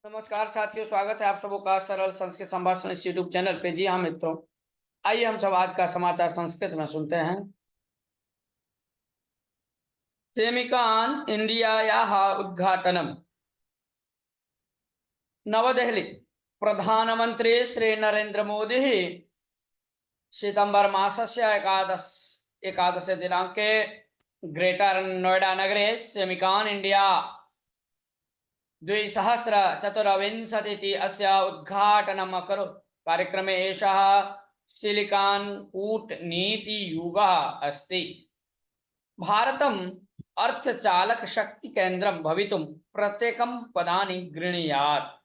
नमस्कार साथियों, स्वागत है आप सबों का सरल संस्कृत संभाषण इस यूट्यूब चैनल पे। जी हाँ मित्रों, आइए हम सब आज का समाचार संस्कृत में सुनते हैं। सेमिकान इंडियायाः उद्घाटनम। नवदेहली प्रधानमंत्री श्री नरेंद्र मोदी सितंबर मासस्य एकादश दिनांके ग्रेटर नोएडा नगरे सेमिकान इंडिया 2024 अस्य उद्घाटनम् अकरोत्। कार्यक्रमे एषः सिलिकान् कूटनीतियुगः अस्ति। भारतम् अर्थचालकशक्तिकेन्द्रं भवितुं प्रत्येकं पदानि गृह्णीयात्।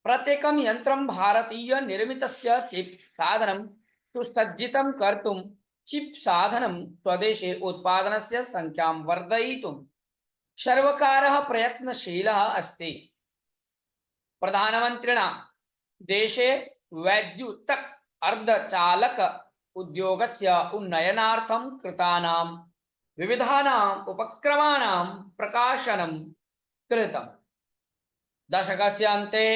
प्रत्येकं यन्त्रं भारतीयनिर्मितस्य चिप् साधनं सुसज्जितं कर्तुं चिप् साधनं स्वदेशे उत्पादनस्य संख्यां वर्धयितुं सर्वकारः प्रयत्नशीलः अस्ति। प्रधानमन्त्रिणा देशे वैद्युतक अर्धचालक उद्योगस्य उन्नयनार्थं कृतानां विविधानाम् उपक्रमाणां प्रकाशनं कृतम्। दशकस्य अन्ते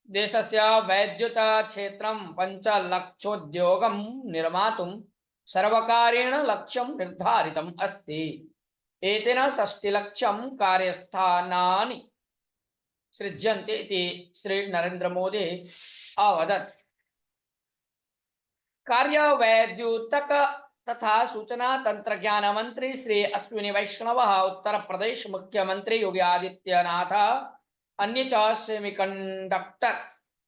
देशस्य वैद्युत क्षेत्रं 5 लक्षोद्योगं निर्मातुं सर्वकारेण लक्ष्यं निर्धारितम् अस्ति। एतेन 60 लक्षं कार्यस्थानानि सृज्यन्ते इति श्री नरेंद्र मोदी अवदत्। कार्य वैद्युतक तथा सूचना तंत्रज्ञान मंत्री श्री अश्विनी वैष्णव, उत्तर प्रदेश मुख्यमंत्री योगी आदित्यनाथ, अन्य च सेमीकंडक्टर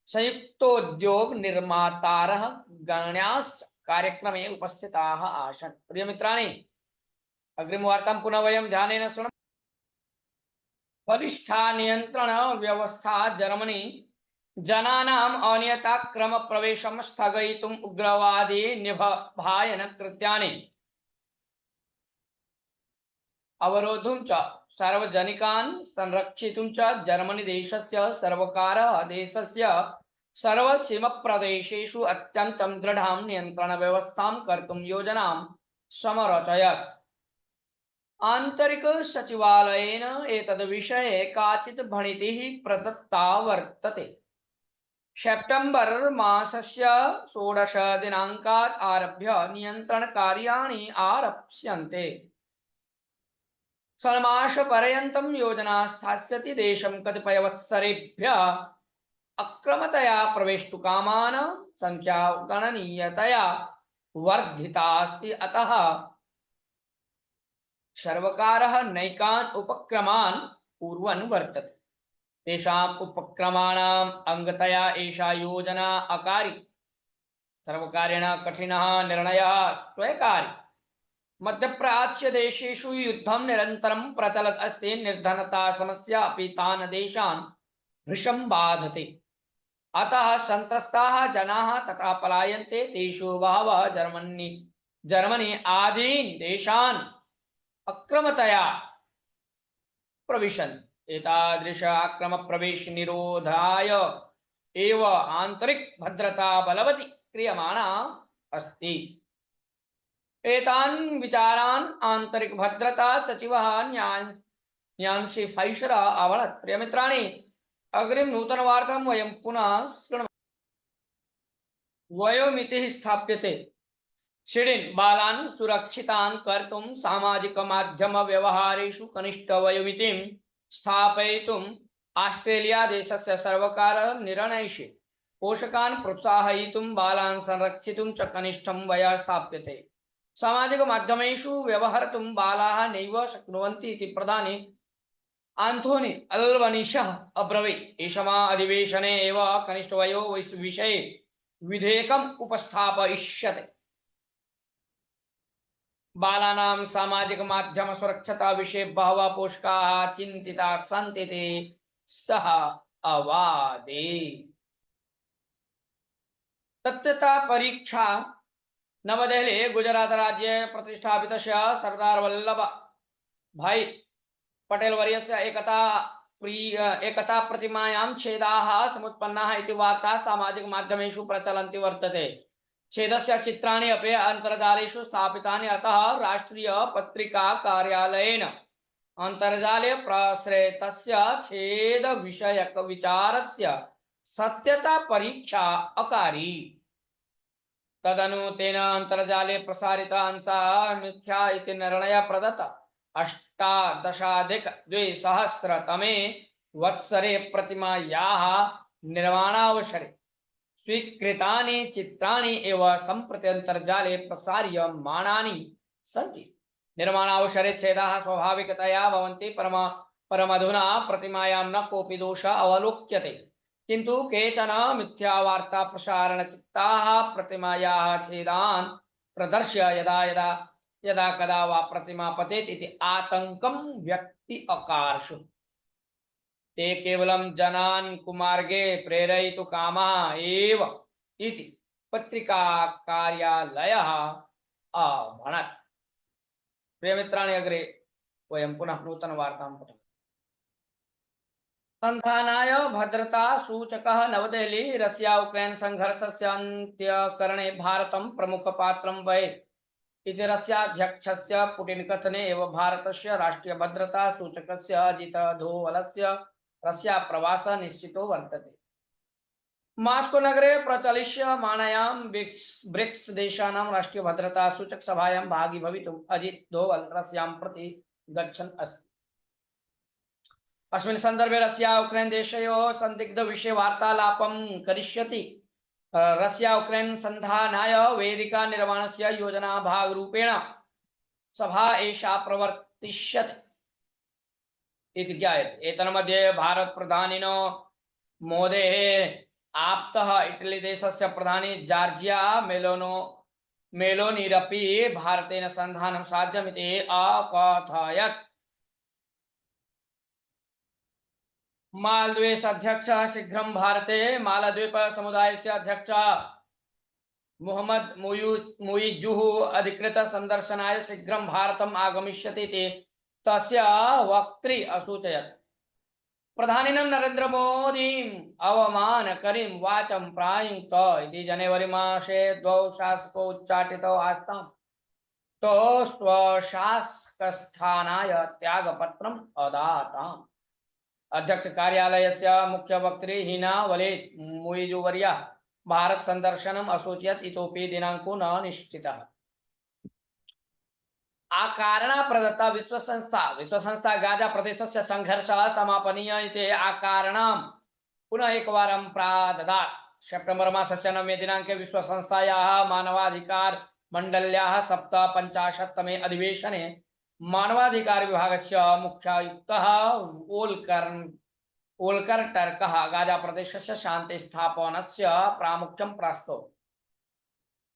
संयुक्तोद्योग निर्मातारः गण्याश्च कार्यक्रमे उपस्थिताः आसन्। प्रिय मित्राणि, अग्रिमवार्तां पुनः वयं ध्यानेन शृणुमः। वरिष्ठा नियंत्रण व्यवस्था जर्मनी जनानाम् अनियताक्रम प्रवेशं स्थगयितुम् उग्रवादी निभायन कृत्यानि अवरोधुं च सार्वजनिकान् संरक्षितुं च जर्मनी देशस्य सर्वकारः देशस्य सर्वसीमप्रदेशेषु अत्यन्तं दृढां नियन्त्रणव्यवस्थां कर्तुं योजनां समरचयत्। आंतरिक सचिवालयेन एतद्विषये काचित् भणितिः प्रदत्ता वर्तते। सेप्टेम्बर मासस्य 16 दिनाङ्कात् आरभ्य नियन्त्रणकार्याणि आरप्स्यन्ते। षण्मासपर्यन्तं योजना स्थास्यति। देशं कतिपयवत्सरेभ्यः अक्रमतया प्रवेष्टुकामानां संख्या गणनीयतया वर्धिता अस्ति। अतः सर्वकारः नैकान् उपक्रमान् कुर्वन् वर्तते। तेषाम् उपक्रमाणाम् अंगतया एषा योजना अकारि। सर्वकारेण कठिनः निर्णयः स्वीकार्यः। मध्यप्राच्य देशेषु युद्धं निरन्तरं प्रचलत् अस्ति। निर्धनता समस्या अपि तान् देशान् भृशं बाधते। अतः सन्त्रस्ताः जनाः तथा पलायन्ते। तेषु बहवः जर्मनी आदीन् देशान् अक्रमतया प्रविशन्ति। एतादृश अक्रम प्रवेश निरोधाय एव आंतरिक भद्रता बलवती क्रियमाणा अस्ति। एतान् विचारान् आंतरिक भद्रता सचिवः न्यान्सी फाइसर अवदत्। प्रिय मित्राणि, अग्रिम नूतन वार्तां वयं पुनः शृणुमः। वयोमितिः स्थाप्यते। शिडिन् बालान् सुरक्षितान् कर्तुं सामाजिक माध्यम व्यवहारेषु कनिष्ठ वयोमितिं स्थापयितुम् ऑस्ट्रेलिया देशस्य सर्वकारः निर्णयिषे। पोषकान् प्रोत्साहयितुं बालान् संरक्षितुं च कनिष्ठं वयः स्थाप्यते। सामाजिक माध्यमेषु व्यवहर्तुं बालाः नैव शक्नुवन्ति इति प्रधानी आन्थोनी अल्बनीशः अब्रवीत्। एषमा अधिवेशने एव कनिष्ठवयो विषये विधेयकम् उपस्थापयिष्यते। बालानां सामाजिक माध्यम सुरक्षता विषये बहवः पोषकाः चिन्तिताः सन्ति इति सः अवादि। तत्त्वता परीक्षा। नवदेहली गुजरात राज्ये प्रतिष्ठापितस्य सरदार वल्लभ भाई पटेल वर्यस्य एकता प्रतिमायां छेदाः समुत्पन्नाः इति वार्ता सामाजिक माध्यमेषु प्रचलन्ति वर्तते। छेदस्य चित्राणि अपि अन्तर्जालेषु स्थापितानि। अतः राष्ट्रीय पत्रिका कार्यालयेन अंतर्जाले प्रसृतस्य छेद विषयक विचारस्य सत्यता परीक्षा अकारी। तदनु तेन अंतर्जाले प्रसारिता अंशः मिथ्या इति निर्णय प्रदत्त। 18+2सहस्रतमे वत्सरे प्रतिमायाः निर्माणावसरे स्वीकृतानि चित्राणि एव सम्प्रति अंतर्जाले प्रसार्यमाणानि सन्ति। निर्माणावसरे छेदाः स्वाभाविकतया भवन्ति, परमधुना प्रतिमायां न कोऽपि दोषः अवलोक्यते, किन्तु केचन मिथ्यावार्ता प्रसारणचित्ताः प्रतिमायाः छेदान् प्रदर्श्य यदा यदा यदा कदा वा प्रतिमा पतेत् इति आतङ्कं व्यक्ति अकार्षु। ते केवलं जनान् कुमार्गे प्रेरयितु कामः एव इति पत्रिका कार्यालयः अवदत्। प्रियमित्राणि, अग्रे वयं पुनः नूतनवार्तां पठामः। संधानाय भद्रता सूचकः नवदेहली रशिया उक्रेन संघर्षस्य अन्त्यकरणे भारतं प्रमुखपात्रं वहेत् इति रशियाध्यक्षस्य पुटिन कथने एव भारतस्य राष्ट्रीय भद्रता सूचकस्य अजित डोवलस्य रशिया प्रवासः निश्चितो वर्तते। मास्को नगरे प्रचलिष्यमाणायां ब्रिक्स देशानां राष्ट्रीय भद्रता सूचक सभायां भागी भवितुम् अजित डोवल रशियां प्रति गच्छन् अस्ति। अस्मिन् सन्दर्भे रशिया उक्रेन देशयोः संदिग्ध विषये वार्तालापं करिष्यति। रशिया उक्रेन संधानाय वेदिका निर्माणस्य योजना भागरूपेण सभा एषा प्रवर्तिष्यते इति ज्ञायते। एतन्मध्ये भारत प्रधानिनो मोदेः आप्तः इटली देशस्य प्रधानी जार्जिया मेलोनीरपि भारतेन संधानं साध्यमिति अकथयत्। मालद्वीप अध्यक्षः शीघ्रं भारते मालद्वीप समुदायस्य अध्यक्षः मोहम्मद मुइजुः अधिकृत संदर्शनाय शीघ्रं भारतम् आगमिष्यति इति तस्य वक्त्री असूचयत्। प्रधानिनं नरेन्द्र मोदीम् अवमानकरीं वाचं प्रायुङ्क्त इति जनवरी मासे द्वौ शासकौ उच्चाटितौ आस्ताम्। तो स्वशासकस्थानाय त्यागपत्रम् अदाताम्। अध्यक्ष कार्यालयस्य मुख्यवक्त्री हिना वलेट मुइजुवर्या भारत संदर्शनम् असूचयत्। इतोपि दिनाङ्को न निश्चितः। आकारणा प्रदत्ता विश्वसंस्था गाजा प्रदेशस्य संघर्षः समापनीय इति आकारणं पुनः एकवारं प्राददात्। सेप्टेम्बर मासस्य 9 दिनाङ्के विश्वसंस्थायाः मानवाधिकार मण्डल्याः 57तमे अधिवेशने मानवाधिकार विभागस्य मुख्यायुक्तः वोल्कर टर्कः गाजा प्रदेशस्य शान्ति स्थापनस्य प्रामुख्यं प्रास्तौ।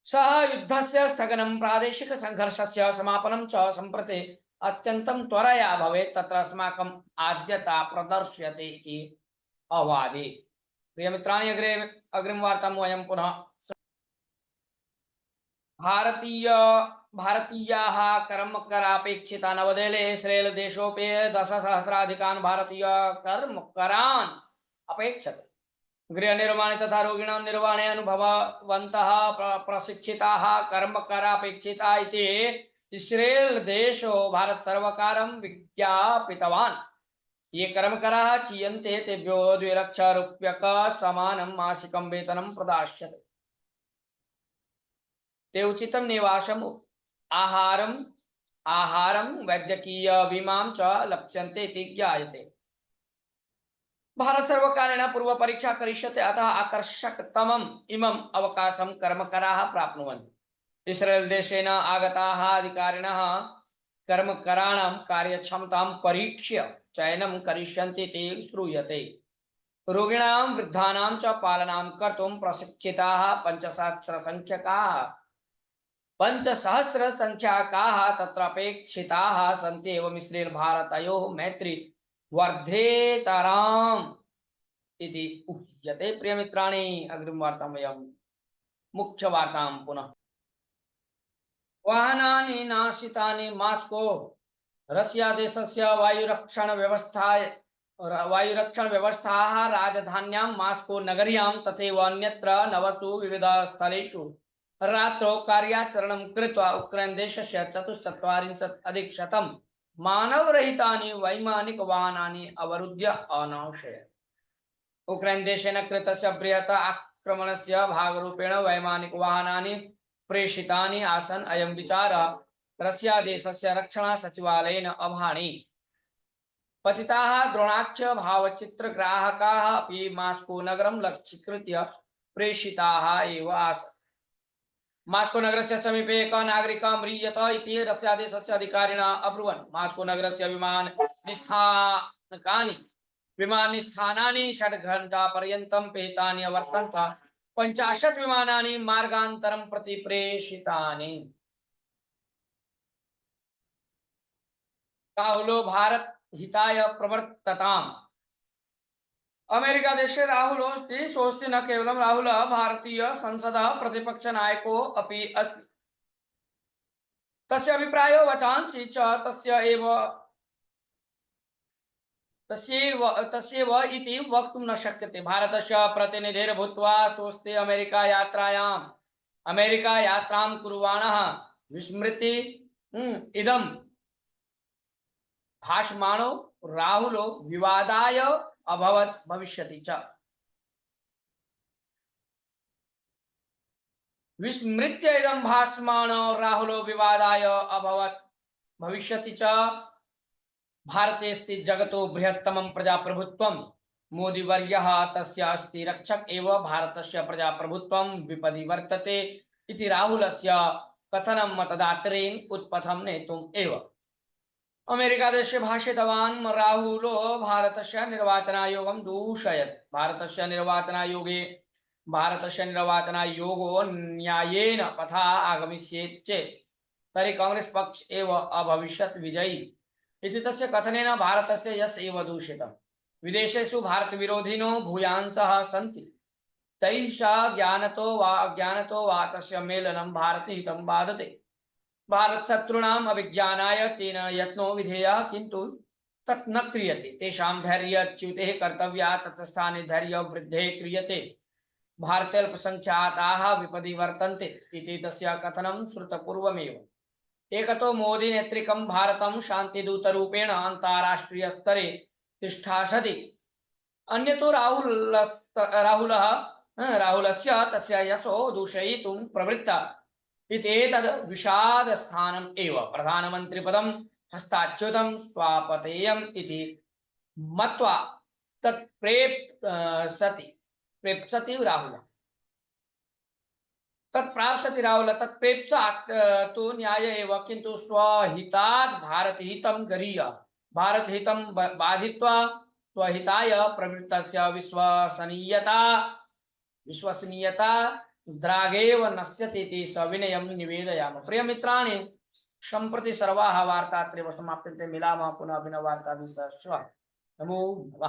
सः युद्धस्य स्थगनं प्रादेशिक संघर्षस्य समापनं च सम्प्रति अत्यन्तं त्वरया भवेत्, तत्र अस्माकम् आद्यता प्रदर्श्यते इति अवादि। प्रियमित्राणि, अग्रिमवार्तां वयं पुनः भारतीयाः कर्मकरापेक्षिता नवदेहले इस्रेल देशोऽपि 10,000 भारतीय कर्मकरान् अपेक्षते। गृहनिर्माणे तथा रोगिणां निर्वहणे अनुभववन्तः प्रशिक्षिताः कर्मकरापेक्षिता इति इस्रेल देशो भारत सर्वकारं विज्ञापितवान्। ये कर्मकराः चीयन्ते तेभ्यो 2 लक्षरूप्यक समानं मासिकं वेतनं प्रदास्यते। ते उचितं निवासम् आहारं वैद्यकीय बीमां च लप्स्यन्ते इति ज्ञायते। भारत सर्वकारेण पूर्व परीक्षा करिष्यते, अतः आकर्षकतमम् इमम् अवकाशं कर्मकराः प्राप्नुवन्ति। इस्रेल देशेन आगताः अधिकारिणः कर्मकराणां कार्यक्षमतां परीक्ष्य चयनं करिष्यन्ति इति श्रूयते। रोगिणां वृद्धानां च पालनां कर्तुं प्रशिक्षिताः 5,000 संख्याकाः तत्र अपेक्षिताः सन्ति। एवं इस्रेल भारतयोः मैत्री वर्धेतराम् इति उच्यते। प्रियमित्राणि, अग्रिमवार्तां वयं मुख्यवार्तां पुनः। वाहनानि नाशितानि मास्को रशिया देशस्य वायुरक्षणव्यवस्थाः राजधान्यां मास्को नगर्यां तथैव अन्यत्र 9 विविधस्थलेषु रात्रौ कार्याचरणं कृत्वा उक्रेन देशस्य 44% मानवरहितानि वैमानिक वाहनानि अवरुद्ध्य अनाशयत्। उक्रेन देशेन कृतस्य बृहत् आक्रमणस्य भागरूपेण वैमानिक वाहनानि प्रेषितानि आसन्। अयं विचारः रशिया देशस्य रक्षणा सचिवालयेन अभाणि। पतिताः द्रोणाक्ष भावचित्रग्राहकाः अपि मास्को नगरं लक्ष्यीकृत्य प्रेषिताः एव आसन्। मास्को नगरस्य समीपे एकः नागरिकः म्रियत इति रशिया देशस्य अधिकारिणः अब्रुवन्। मास्को नगरस्य विमानस्थानानि 6 घण्टापर्यन्तं पिहितानि अवर्तन्त। 50 विमानानि मार्गान्तरं प्रति प्रेषितानि। राहुलो भारत हिताय प्रवर्तताम्। अमेरिका देशे राहुलोऽस्ति। सोऽस्ति न केवलं राहुलः भारतीय संसदः प्रतिपक्षनायको अपि अस्ति। तस्य अभिप्रायो वचांसि च तस्यैव इति वक्तुं न शक्यते। भारतस्य प्रतिनिधिर्भूत्वा सोऽस्ति अमेरिका यात्रां कुर्वाणः विस्मृति इदं भाषमाणो राहुलो विवादाय अभवत् भविष्यति च। विस्मृत्य इदं भाषमाणो राहुलो विवादाय अभवत् भविष्यति च। भारतेऽस्ति जगतो बृहत्तमं प्रजाप्रभुत्वं। मोदी वर्यः तस्य अस्ति रक्षक एव। भारतस्य प्रजाप्रभुत्वं विपदि वर्तते इति राहुलस्य कथनं मतदातॄन् उत्पथं नेतुम् एव। अमेरिका देशे भाषितवान् राहुलो भारतस्य निर्वाचनायोगं दूषयत्। भारतस्य निर्वाचनायोगो न्यायेन पथा आगमिष्येत् चेत् तर्हि कांग्रेस पक्ष एव अभविष्यत् विजयी इति तस्य कथनेन भारतस्य यश एव दूषितम्। विदेशेषु भारतविरोधिनो भूयांसः सन्ति। तैः सह ज्ञानतो वा तस्य मेलनं भारतहितं बाधते। भारतशत्रूणाम् अभिज्ञानाय तेन यत्नो विधेयः, किन्तु तत् न क्रियते। तेषां धैर्यच्युतेः कर्तव्या तत्स्थाने धैर्यवृद्धेः क्रियते। भारते अल्पसंख्याताः विपदि वर्तन्ते इति तस्य कथनं श्रुतपूर्वमेव। एकतो मोदी नेतृकं भारतं शान्तिदूतरूपेण अन्ताराष्ट्रीय स्तरे तिष्ठासति। अन्यतो राहुलस्य तस्य यशो दूषयितुं प्रवृत्ता इत्येतद् विषादस्थानम् एव। प्रधानमन्त्रिपदं हस्ताच्युतं स्वापतेयम् इति मत्वा प्रेप्सति राहुल। तत्प्राप्स्यति राहुल तत्प्रेप्सात् तु न्याय एव, किन्तु स्वहितात् भारतहितं गरीय। भारतहितं बाधित्वा स्वहिताय प्रवृत्तस्य विश्वसनीयता द्रागेव नश्यति इति सविनयं निवेदयामः। प्रियमित्राणि, सम्प्रति सर्वाः वार्ताः अत्रैव समाप्यन्ते। मिलामः पुनः अभिनववार्ताभिः सह श्वः। नमो नमः।